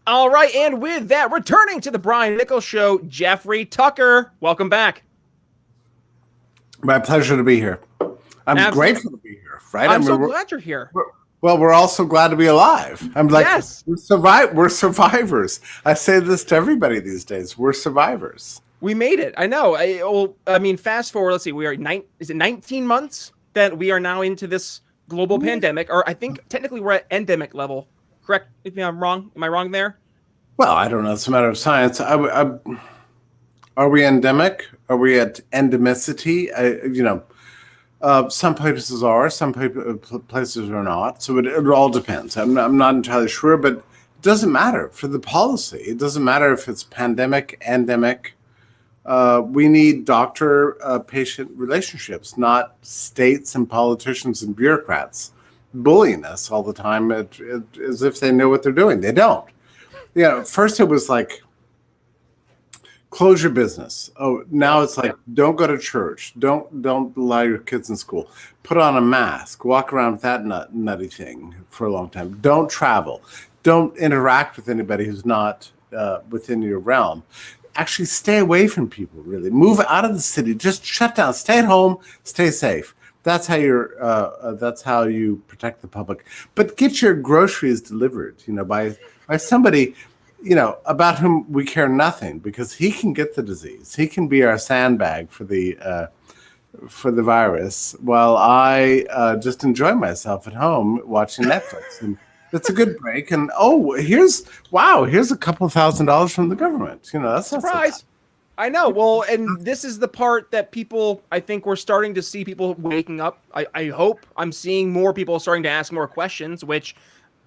All right, and with that, returning to the Brian Nichols Show, Jeffrey Tucker. Welcome back. My pleasure to be here. I'm Absolutely. grateful to be here, right? I'm so glad you're here. We're also glad to be alive. I'm like, yes. We're survivors. I say this to everybody these days. We're survivors. We made it. I know. I mean, fast forward. Let's see. We are 19 months that we are now into this global pandemic, or I think technically we're at endemic level. Correct? If I'm wrong, am I wrong there? Well, I don't know. It's a matter of science. Are we endemic? Are we at endemicity? Some places are, some places are not. So it all depends. I'm not entirely sure, but it doesn't matter for the policy. It doesn't matter if it's pandemic, endemic. We need doctor-patient relationships, not states and politicians and bureaucrats bullying us all the time as if they know what they're doing. They don't. First it was like, close your business. Oh, now it's like, don't go to church. Don't allow your kids in school. Put on a mask. Walk around with that nutty thing for a long time. Don't travel. Don't interact with anybody who's not within your realm. Actually, stay away from people. Really, move out of the city. Just shut down. Stay at home. Stay safe. That's how you protect the public. But get your groceries delivered. By somebody, about whom we care nothing, because he can get the disease. He can be our sandbag for the virus, while I just enjoy myself at home watching Netflix. And it's a good break. And here's a couple $1,000 from the government. That's not surprise. So I know. Well, and this is the part that I think we're starting to see people waking up. I hope I'm seeing more people starting to ask more questions, which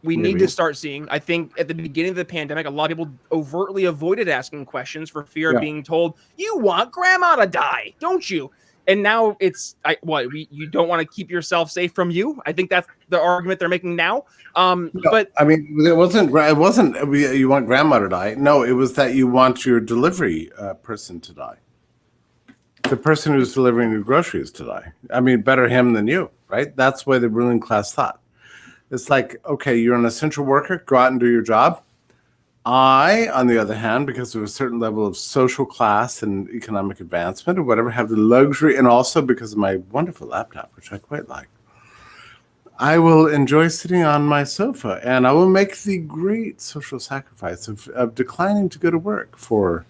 we need to start seeing. I think at the beginning of the pandemic, a lot of people overtly avoided asking questions for fear of being told, you want grandma to die, don't you? And now it's you don't want to keep yourself safe from you. I think that's the argument they're making now. But I mean, it wasn't you want grandma to die. No, it was that you want your delivery person to die. The person who's delivering your groceries to die. I mean, better him than you, right? That's why the ruling class thought. It's like, okay, you're an essential worker, go out and do your job. I, on the other hand, because of a certain level of social class and economic advancement or whatever, have the luxury, and also because of my wonderful laptop, which I quite like, I will enjoy sitting on my sofa, and I will make the great social sacrifice of declining to go to work for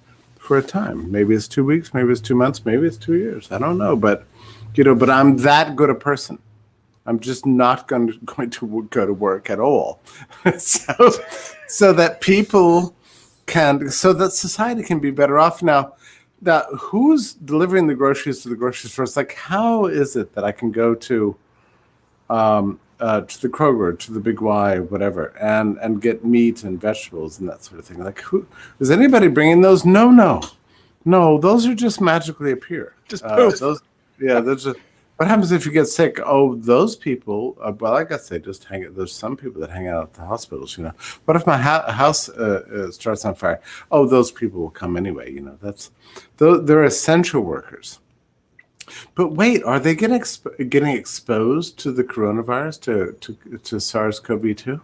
a time. Maybe it's 2 weeks, maybe it's 2 months, maybe it's 2 years. I don't know, but I'm that good a person. I'm just not going to go to work at all, so that people so that society can be better off. Now, who's delivering the groceries to the grocery store? It's like, how is it that I can go to the Kroger, to the Big Y, whatever, and get meat and vegetables and that sort of thing? Like, who is anybody bringing those? No. Those are just magically appear. Just poof. Those just. What happens if you get sick? Oh, those people. Well, I guess they just hang out. There's some people that hang out at the hospitals. What if my house starts on fire? Oh, those people will come anyway. They're essential workers. But wait, are they getting exposed to the coronavirus, to SARS-CoV-2?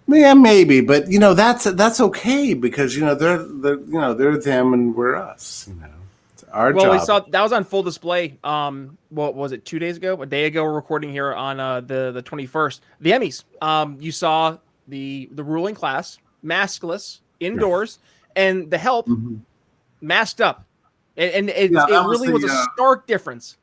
Yeah, maybe, but that's okay, because they're them and we're us. Our job. We saw that was on full display. What was it, 2 days ago? A day ago, we're recording here on the 21st. The Emmys. You saw the ruling class maskless indoors, and the help masked up, and it really was a stark difference.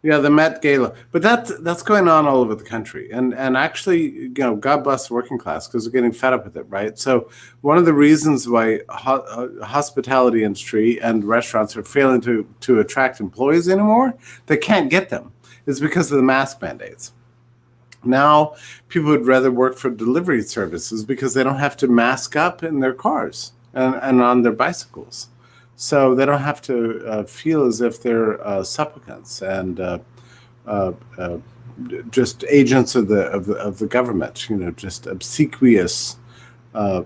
Yeah, the Met Gala, but that's going on all over the country, and actually, God bless the working class, because they're getting fed up with it, right? So one of the reasons why hospitality industry and restaurants are failing to attract employees anymore, they can't get them, is because of the mask mandates. Now people would rather work for delivery services because they don't have to mask up in their cars and on their bicycles. So they don't have to feel as if they're supplicants and just agents of the government, just obsequious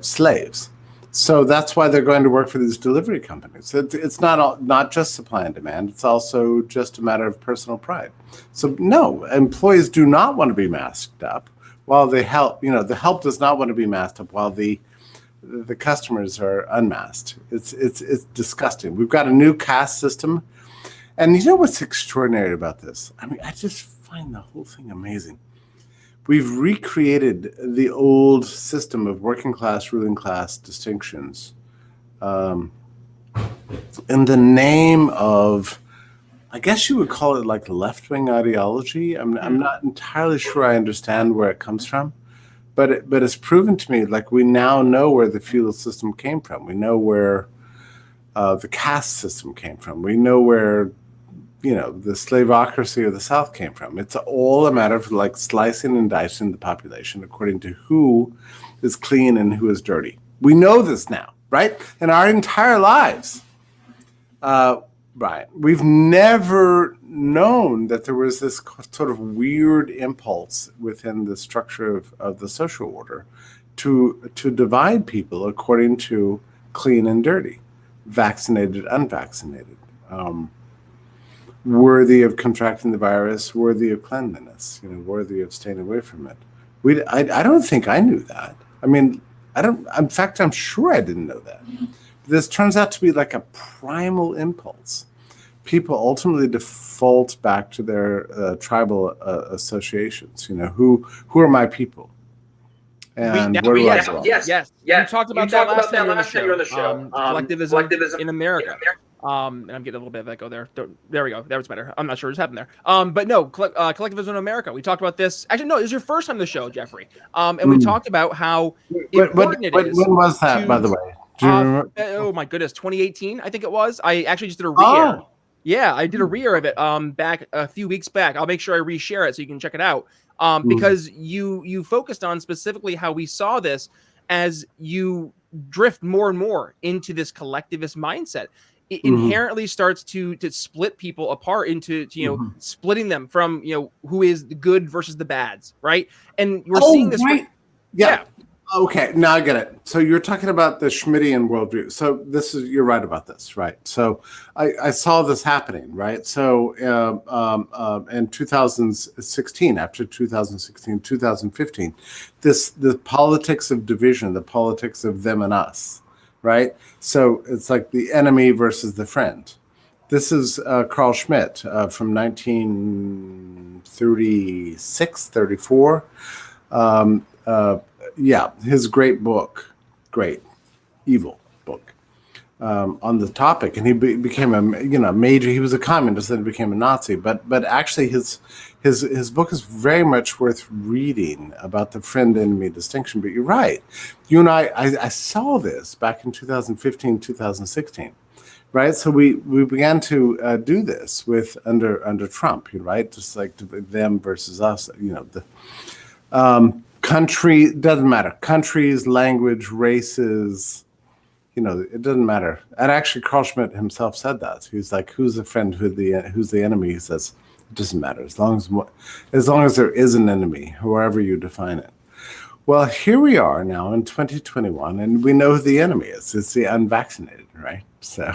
slaves. So that's why they're going to work for these delivery companies. It's not just supply and demand. It's also just a matter of personal pride. So no, employees do not want to be masked up while they help. The help does not want to be masked up while the the customers are unmasked. It's disgusting. We've got a new caste system, and you know what's extraordinary about this? I mean, I just find the whole thing amazing. We've recreated the old system of working class, ruling class distinctions in the name of, I guess you would call it like left-wing ideology. I'm not entirely sure I understand where it comes from, but it's proven to me like we now know where the feudal system came from. We know where the caste system came from. We know where the slavocracy of the South came from. It's all a matter of like slicing and dicing the population according to who is clean and who is dirty. We know this now, right? In our entire lives. Right. We've never known that there was this sort of weird impulse within the structure of the social order to divide people according to clean and dirty, vaccinated, unvaccinated, worthy of contracting the virus, worthy of cleanliness, worthy of staying away from it. I don't think I knew that. I mean, in fact, I'm sure I didn't know that. This turns out to be like a primal impulse. People ultimately default back to their tribal associations. Who are my people? And where do I belong? Yes. You talked about that last time you were on the show. Collectivism in America. And I'm getting a little bit of echo there. There we go. That was better. I'm not sure what's happened there. But no, collectivism in America. We talked about this. Actually, no, it was your first time on the show, Jeffrey. And we talked about how important it is. When was that, by the way? Oh my goodness, 2018, I think it was. I actually just did a re-air. Yeah, I did a re-air of it back a few weeks back. I'll make sure I reshare it so you can check it out. Because you focused on specifically how we saw this as you drift more and more into this collectivist mindset. It inherently starts to split people apart into splitting them from who is the good versus the bads, right? And we're seeing this. Right. Yeah. Okay, now I get it. So you're talking about the Schmittian worldview. So you're right about this, right? So I saw this happening, right? So in 2016, after 2016, 2015, the politics of division, the politics of them and us, right? So it's like the enemy versus the friend. This is Carl Schmitt from 1936, 34. Yeah, his great book, evil book, on the topic, and he became a major. He was a communist, then became a Nazi. But actually, his book is very much worth reading about the friend-enemy distinction. But you're right, you and I saw this back in 2015, 2016, right? So we began to do this under Trump, right? Just like them versus us, country doesn't matter. Countries, language, races, it doesn't matter. And actually, Carl Schmitt himself said that. He's like, "Who's the friend? Who's the enemy?" He says, "It doesn't matter as long as there is an enemy, however you define it." Well, here we are now in 2021, and we know who the enemy is. It's the unvaccinated, right? So,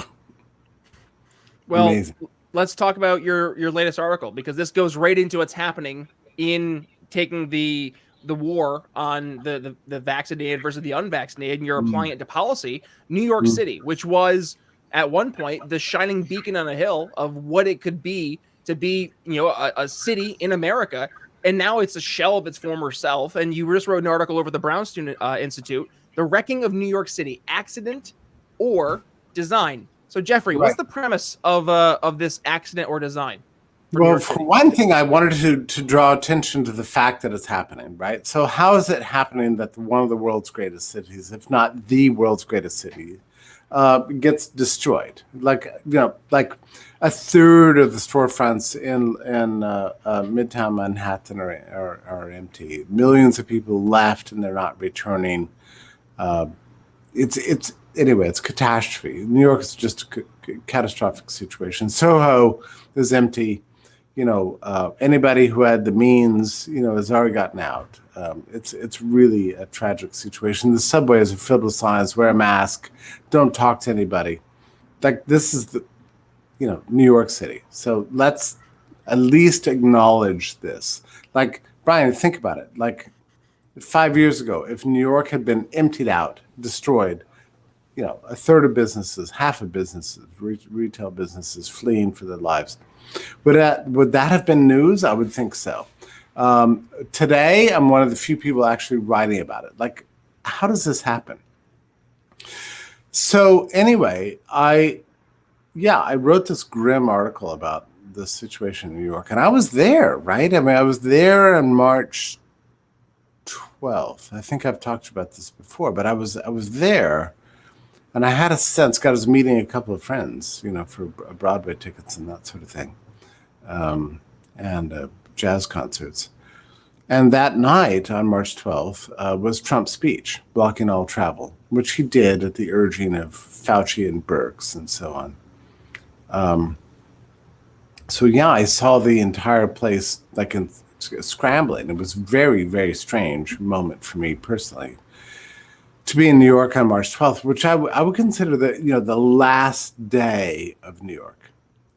well, amazing. Let's talk about your latest article, because this goes right into what's happening in taking the war on the vaccinated versus the unvaccinated, and you're applying it to policy. New York City, which was at one point the shining beacon on a hill of what it could be to be, a city in America, and now it's a shell of its former self. And you just wrote an article over the Brownstone Institute, "The Wrecking of New York City: Accident or Design." So, Jeffrey, what's the premise of this accident or design? Well, for one thing, I wanted to draw attention to the fact that it's happening, right? So how is it happening that one of the world's greatest cities, if not the world's greatest city, gets destroyed? Like a third of the storefronts in Midtown Manhattan are empty. Millions of people left and they're not returning. It's catastrophe. New York is just a catastrophic situation. Soho is empty. Anybody who had the means, has already gotten out. It's really a tragic situation. The subways are filled with signs: wear a mask, don't talk to anybody. Like, this is New York City. So let's at least acknowledge this. Like, Brian, think about it. Like, 5 years ago, if New York had been emptied out, destroyed, a third of businesses, half of businesses, retail businesses fleeing for their lives, would that have been news? I would think so. Today, I'm one of the few people actually writing about it. Like, how does this happen? So anyway, I wrote this grim article about the situation in New York, and I was there, right? I mean, I was there on March 12th. I think I've talked about this before, but I was there, and I had a sense. I was meeting a couple of friends, for Broadway tickets and that sort of thing, and jazz concerts. And that night on March 12th was Trump's speech, blocking all travel, which he did at the urging of Fauci and Birx and so on. So I saw the entire place like scrambling. It was very, very strange moment for me personally to be in New York on March 12th, which I would consider the last day of New York.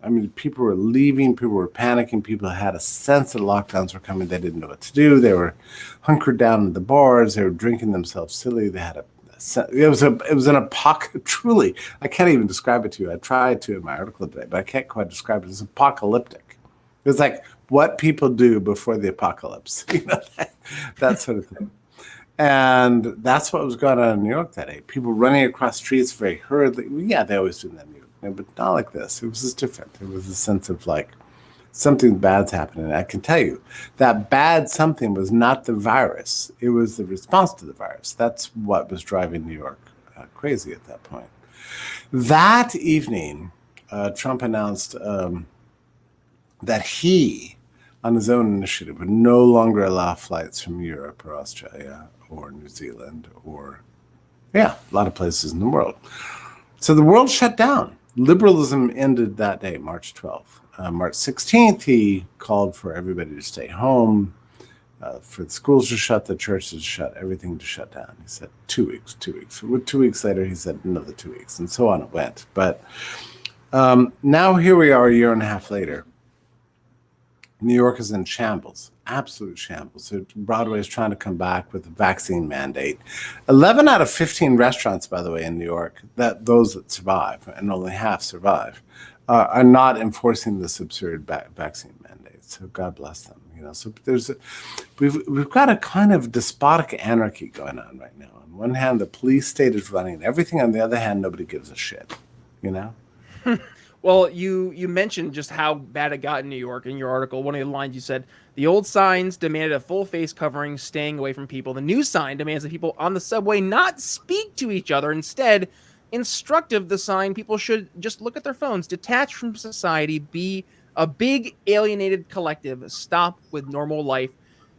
I mean, people were leaving, people were panicking, people had a sense that lockdowns were coming. They didn't know what to do. They were hunkered down in the bars. They were drinking themselves silly. They had it was an apocalypse. Truly, I can't even describe it to you. I tried to in my article today, but I can't quite describe it. It's apocalyptic. It's like what people do before the apocalypse, that sort of thing. And that's what was going on in New York that day. People running across streets very hurriedly. Yeah, they always do that in New York. But not like this. It was just different. It was a sense of like something bad's happening. I can tell you that bad something was not the virus. It was the response to the virus. That's what was driving New York crazy at that point. That evening, Trump announced that he, on his own initiative, would no longer allow flights from Europe or Australia or New Zealand or, a lot of places in the world. So the world shut down. Liberalism ended that day, March 12th. March 16th, he called for everybody to stay home, for the schools to shut, the churches to shut, everything to shut down. He said 2 weeks. 2 weeks later, he said another 2 weeks, and so on it went. But now here we are a year and a half later. New York is in shambles, absolute shambles. So Broadway is trying to come back with a vaccine mandate. 11 out of 15 restaurants, by the way, in New York, those that survive, and only half survive, are not enforcing this absurd vaccine mandate. So God bless them. So we've got a kind of despotic anarchy going on right now. On one hand, the police state is running everything. On the other hand, nobody gives a shit. Well, you mentioned just how bad it got in New York in your article. One of the lines you said, the old signs demanded a full face covering, staying away from people. The new sign demands that people on the subway not speak to each other. Instead, instructive, the sign, people should just look at their phones, detach from society, be a big alienated collective, stop with normal life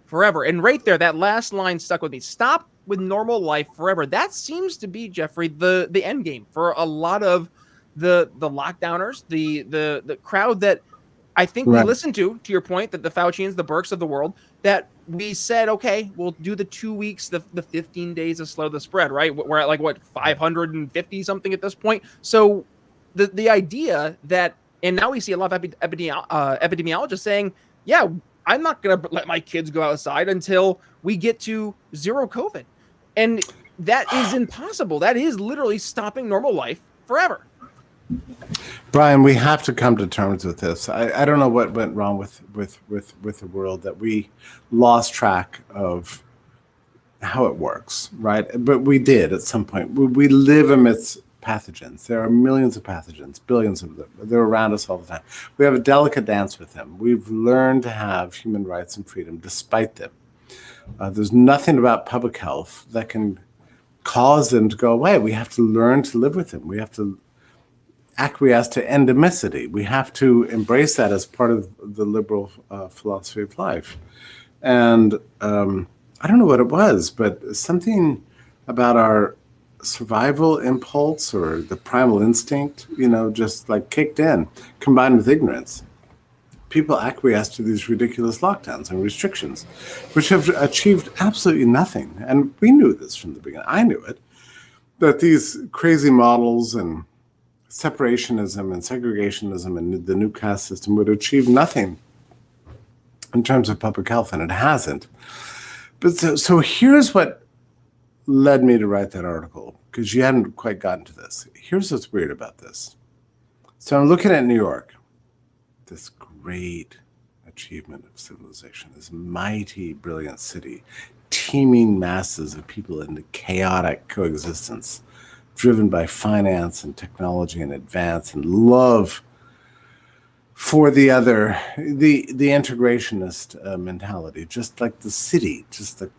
forever. And right there, that last line stuck with me. Stop with normal life forever. That seems to be, Jeffrey, the end game for a lot of the lockdowners, the crowd that I think we listened to your point, that the Faucians, the Birx of the world, that we said, okay, we'll do the 2 weeks, the 15 days to slow the spread, right? We're at 550 something at this point. So the idea that, and now we see a lot of epidemiologists saying, yeah, I'm not going to let my kids go outside until we get to zero COVID. And that is impossible. That is literally stopping normal life forever. Brian, we have to come to terms with this. I don't know what went wrong with the world, that we lost track of how it works, right? But we did at some point. We live amidst pathogens. There are millions of pathogens, billions of them. They're around us all the time. We have a delicate dance with them. We've learned to have human rights and freedom despite them. There's nothing about public health that can cause them to go away. We have to learn to live with them. We have to acquiesce to endemicity. We have to embrace that as part of the liberal philosophy of life. And I don't know what it was, but something about our survival impulse or the primal instinct, just kicked in, combined with ignorance. People acquiesce to these ridiculous lockdowns and restrictions, which have achieved absolutely nothing. And we knew this from the beginning. I knew it, that these crazy models and separationism and segregationism and the new caste system would achieve nothing in terms of public health, and it hasn't. But so here's what led me to write that article, because you hadn't quite gotten to this. Here's what's weird about this. So I'm looking at New York, this great achievement of civilization, this mighty, brilliant city, teeming masses of people in chaotic coexistence, driven by finance and technology and advance and love for the other, the integrationist mentality, just like the city, just the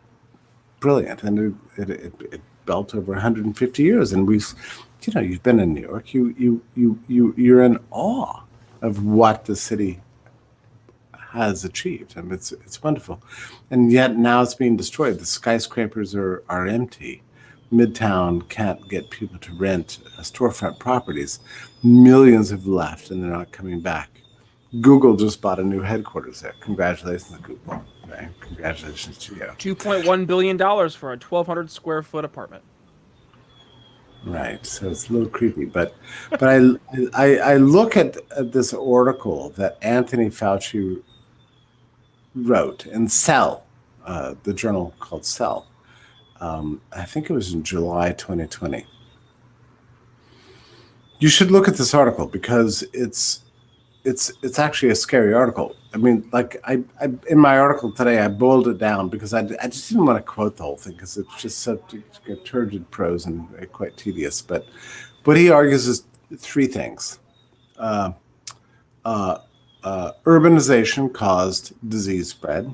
brilliant. And it built over 150 years. And you've been in New York, you're in awe of what the city has achieved. I mean, it's wonderful. And yet now it's being destroyed. The skyscrapers are empty. Midtown can't get people to rent storefront properties. Millions have left and they're not coming back. Google just bought a new headquarters there. Congratulations, Google. Right? Congratulations to you. $2.1 billion for a 1,200 square foot apartment. Right, so it's a little creepy, but I look at this article that Anthony Fauci wrote in Cell, the journal called Cell. I think it was in July 2020. You should look at this article because it's actually a scary article. I mean, like I in my article today, I boiled it down because I just didn't want to quote the whole thing because it's just such turgid prose and quite tedious. But what he argues is three things. Urbanization caused disease spread.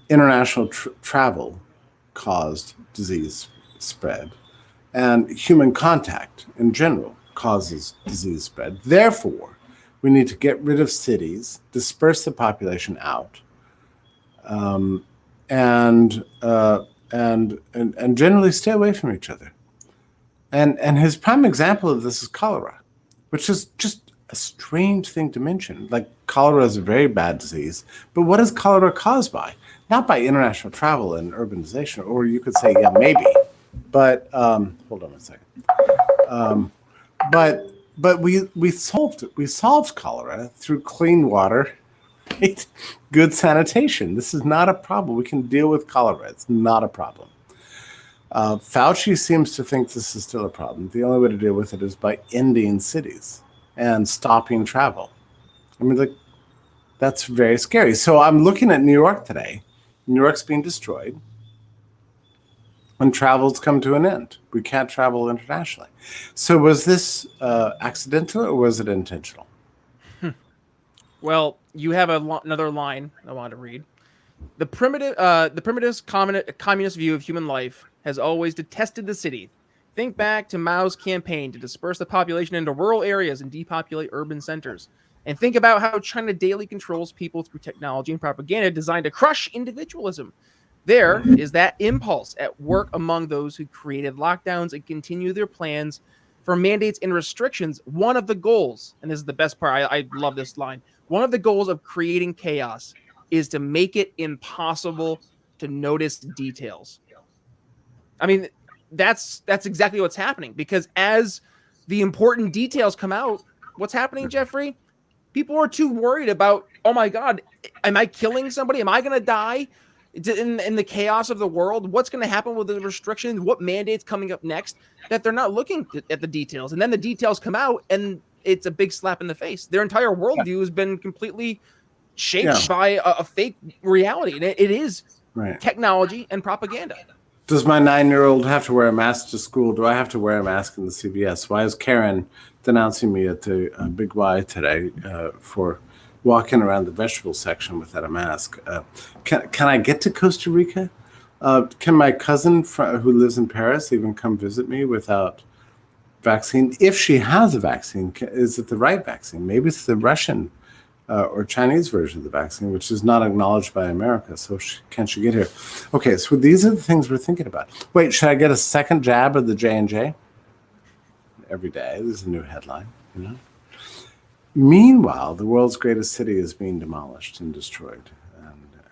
International travel caused disease spread. And human contact in general causes disease spread. Therefore, we need to get rid of cities, disperse the population out, and generally stay away from each other. And his prime example of this is cholera, which is just a strange thing to mention. Like, cholera is a very bad disease, but what is cholera caused by? Not by international travel and urbanization, or you could say, yeah, maybe. But hold on a second. But we solved it. We solved cholera through clean water, right? Good sanitation. This is not a problem. We can deal with cholera. It's not a problem. Fauci seems to think this is still a problem. The only way to deal with it is by ending cities and stopping travel. I mean, like, that's very scary. So I'm looking at New York today. New York's being destroyed. And travel's come to an end. We can't travel internationally. So was this accidental or was it intentional? Well, you have another line I want to read. The primitive communist view of human life has always detested the city. Think back to Mao's campaign to disperse the population into rural areas and depopulate urban centers. And think about how China daily controls people through technology and propaganda designed to crush individualism. There is that impulse at work among those who created lockdowns and continue their plans for mandates and restrictions. One of the goals, and this is the best part, I love this line, one of the goals of creating chaos is to make it impossible to notice details. I mean, that's exactly what's happening, because as the important details come out, what's happening, Jeffrey? People are too worried about, oh my God, am I killing somebody? Am I going to die? In the chaos of the world, what's going to happen with the restrictions, what mandates coming up next, that they're not looking at the details. And then the details come out and it's a big slap in the face. Their entire worldview has been completely shaped by a fake reality. And it is technology and propaganda. Does my 9-year-old have to wear a mask to school? Do I have to wear a mask in the CVS? Why is Karen denouncing me at the Big Y today for walking around the vegetable section without a mask? Can I get to Costa Rica? Can my cousin who lives in Paris even come visit me without vaccine? If she has a vaccine, is it the right vaccine? Maybe it's the Russian or Chinese version of the vaccine, which is not acknowledged by America. So can she get here? Okay, so these are the things we're thinking about. Wait, should I get a second jab of the J&J? Every day, there's a new headline, you know? Meanwhile, the world's greatest city is being demolished and destroyed,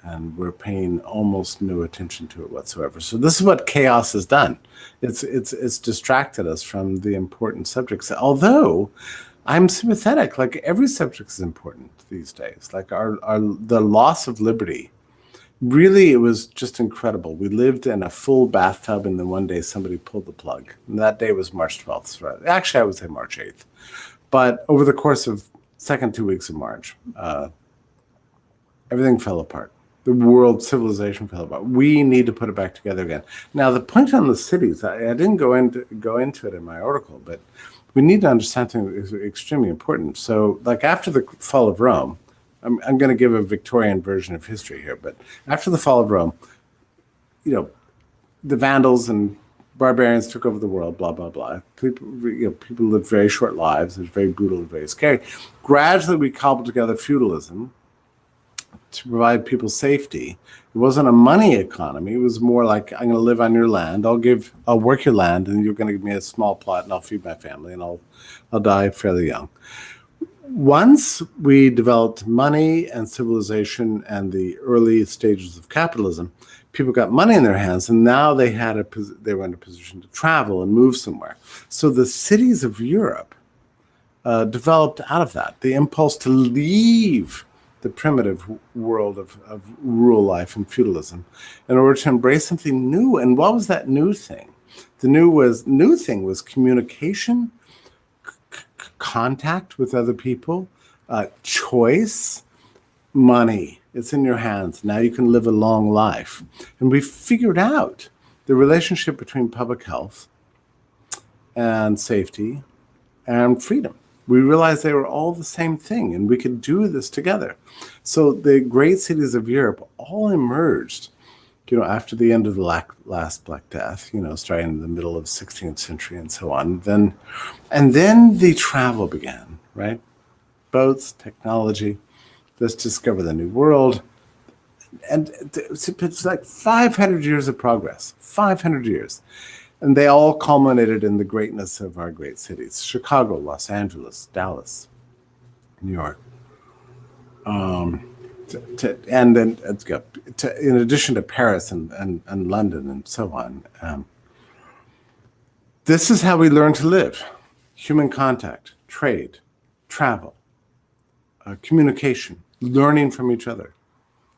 and we're paying almost no attention to it whatsoever. So this is what chaos has done. It's distracted us from the important subjects. Although I'm sympathetic, like every subject is important these days. Like the loss of liberty Really, it was just incredible. We lived in a full bathtub, and then one day somebody pulled the plug. And that day was March 12th. Right? Actually, I would say March 8th. But over the course of second 2 weeks of March, everything fell apart. The world civilization fell apart. We need to put it back together again. Now, the point on the cities, I didn't go into it in my article, but we need to understand something that is extremely important. So, like after the fall of Rome, I'm going to give a Victorian version of history here, but after the fall of Rome, the Vandals and barbarians took over the world, blah, blah, blah. People lived very short lives. It was very brutal and very scary. Gradually, we cobbled together feudalism to provide people safety. It wasn't a money economy. It was more like, I'm going to live on your land. I'll work your land, and you're going to give me a small plot, and I'll feed my family, and I'll die fairly young. Once we developed money and civilization and the early stages of capitalism, people got money in their hands, and now they were in a position to travel and move somewhere. So the cities of Europe developed out of that, the impulse to leave the primitive world of rural life and feudalism in order to embrace something new. And what was that new thing? The new thing was communication, contact with other people, choice, money. It's in your hands. Now you can live a long life. And we figured out the relationship between public health and safety and freedom. We realized they were all the same thing, and we could do this together. So the great cities of Europe all emerged, after the end of the last Black Death, starting in the middle of the 16th century and so on. And then the travel began, right? Boats, technology, let's discover the new world. And it's like 500 years of progress, 500 years. And they all culminated in the greatness of our great cities: Chicago, Los Angeles, Dallas, New York. And then in addition to Paris and London and so on. This is how we learn to live: human contact, trade, travel, communication, learning from each other,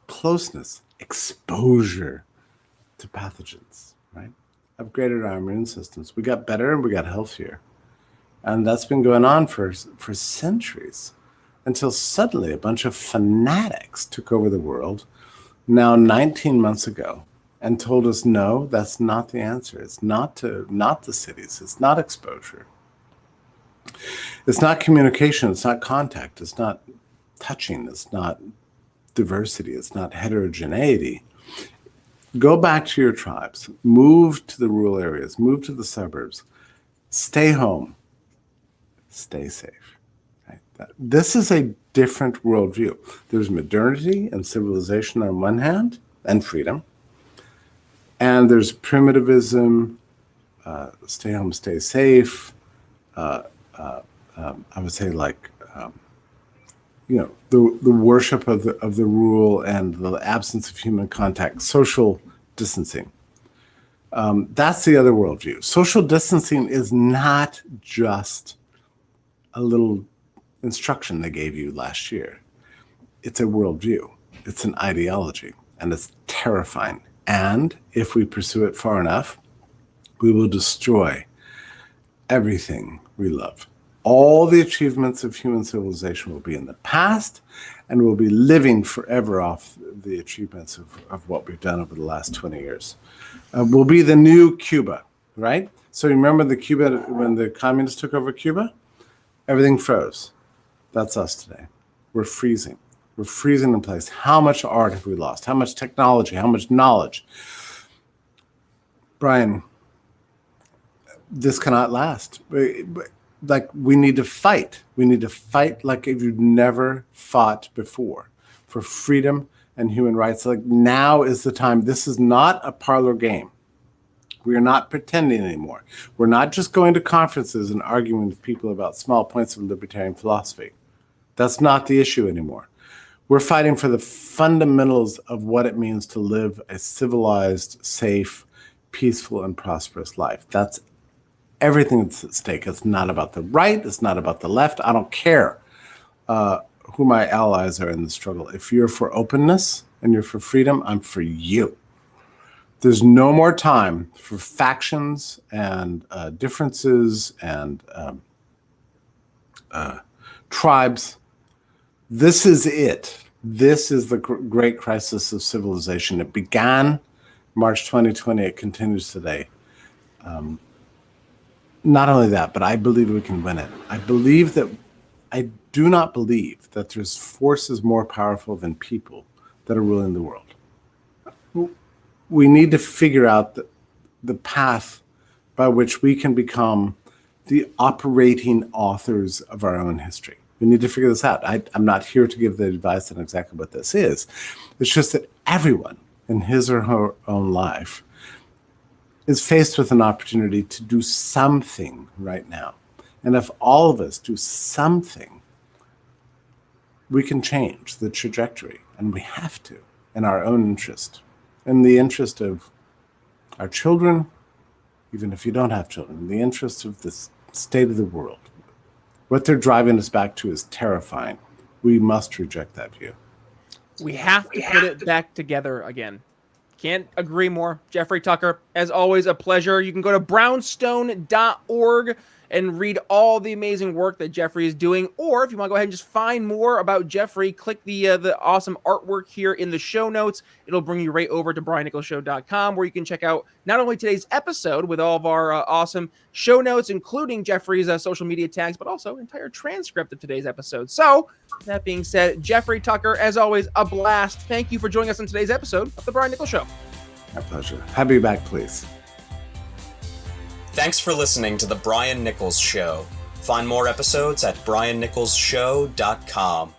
closeness, exposure to pathogens, right? Upgraded our immune systems. We got better and we got healthier. And that's been going on for centuries, until suddenly a bunch of fanatics took over the world now 19 months ago and told us, no, that's not the answer. It's not the cities. It's not exposure. It's not communication. It's not contact. It's not touching. It's not diversity. It's not heterogeneity. Go back to your tribes. Move to the rural areas. Move to the suburbs. Stay home. Stay safe. Right? This is a different worldview. There's modernity and civilization on one hand, and freedom. And there's primitivism, stay home, stay safe. I would say the worship of the rule and the absence of human contact, social distancing. That's the other worldview. Social distancing is not just a little instruction they gave you last year. It's a worldview. It's an ideology, and it's terrifying. And if we pursue it far enough, we will destroy everything we love. All the achievements of human civilization will be in the past, and we'll be living forever off the achievements of what we've done over the last 20 years. We'll be the new Cuba, right? So remember when the communists took over Cuba? Everything froze. That's us today. We're freezing. We're freezing in place. How much art have we lost? How much technology? How much knowledge? Brian, this cannot last. We need to fight. We need to fight like if you've never fought before for freedom and human rights. Like, now is the time. This is not a parlor game. We are not pretending anymore. We're not just going to conferences and arguing with people about small points of libertarian philosophy. That's not the issue anymore. We're fighting for the fundamentals of what it means to live a civilized, safe, peaceful, and prosperous life. That's everything that's at stake. It's not about the right. It's not about the left. I don't care who my allies are in the struggle. If you're for openness and you're for freedom, I'm for you. There's no more time for factions and differences and tribes. This is it. This is the great crisis of civilization. It began March 2020. It continues today. Not only that, but I believe we can win it. I do not believe that there's forces more powerful than people that are ruling the world. We need to figure out the path by which we can become the operating authors of our own history. We need to figure this out. I'm not here to give the advice on exactly what this is. It's just that everyone in his or her own life is faced with an opportunity to do something right now. And if all of us do something, we can change the trajectory. And we have to, in our own interest, in the interest of our children, even if you don't have children, in the interest of the state of the world. What they're driving us back to is terrifying. We must reject that view. We have to put it back together again. Can't agree more. Jeffrey Tucker, as always, a pleasure. You can go to brownstone.org and read all the amazing work that Jeffrey is doing. Or if you want to go ahead and just find more about Jeffrey, click the awesome artwork here in the show notes. It'll bring you right over to briannicholsshow.com, where you can check out not only today's episode with all of our awesome show notes, including Jeffrey's social media tags, but also entire transcript of today's episode. So that being said, Jeffrey Tucker, as always, a blast. Thank you for joining us on today's episode of The Brian Nichols Show. My pleasure. Have you back, please. Thanks for listening to The Brian Nichols Show. Find more episodes at briannicholsshow.com.